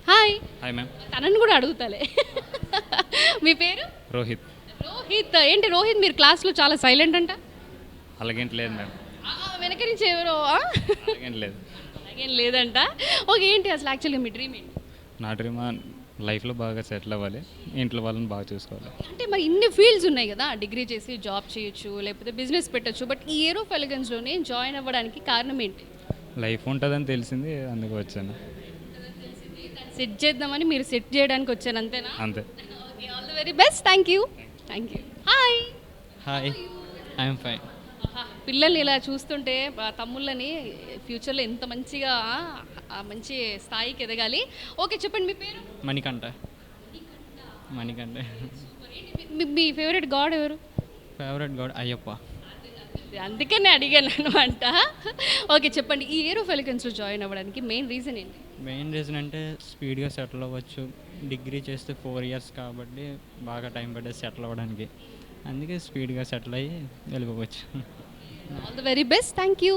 Hi. Hi ma'am. తనని కూడా అడుగుతాలే. మీ పేరు? రోహిత్. రోహిత్. ఏంటి రోహిత్ మీరు క్లాస్లో చాలా సైలెంట్ అంట? అలాగేంటి లేదు మ్యామ్. వెనక నుంచి ఎవరో అలాగేంటి లేదు. అలాగేం లేదంట. ఓకే, ఏంటి అసలు యాక్చువల్గా మీ డ్రీమ్ ఏంటి? నా డ్రీమ్ లైఫ్లో బాగా సెటిల్ అవ్వాలి, ఇంట్లో వాళ్ళని బాగా చూసుకోవాలి. అంటే మరి ఇన్ని ఫీల్డ్స్ ఉన్నాయి కదా, డిగ్రీ చేసి జాబ్ చేయొచ్చు, లేకపోతే బిజినెస్ పెట్టచ్చు, బట్ ఈ ఏరో ఎలిగెన్స్లోనే జాయిన్ అవ్వడానికి కారణం ఏంటి? లైఫ్ ఉంటుందని తెలిసింది, అందుకు వచ్చాను. సెట్ చేద్దామని మీరు సెట్ చేయడానికి వచ్చాను, అంతేనా? అంతే. Okay, all the very best. Thank you. Hi. Hi, I'm fine. పిల్లల్ని ఇలా చూస్తుంటే తమ్ముళ్ళని ఫ్యూచర్లో ఎంత మంచిగా మంచి స్థాయికి ఎదగాలి. ఓకే, చెప్పండి మీ పేరు? మణికంఠ. మణికంఠ. మీ ఫేవరెట్ గాడ్ ఎవరు? Favourite God Ayyappa. అందుకనే అడిగాను అనమాట. ఓకే, చెప్పండి, ఈ ఏరో ఎలిగెన్స్లో జాయిన్ అవ్వడానికి మెయిన్ రీజన్ ఏంటి? మెయిన్ రీజన్ అంటే స్పీడ్గా సెటిల్ అవ్వచ్చు. డిగ్రీ చేస్తే 4 years కాబట్టి బాగా టైం పట్టేది సెటిల్ అవ్వడానికి. అందుకే స్పీడ్గా సెటిల్ అయ్యి వెళ్ళిపోవచ్చు. All the very best. Thank you.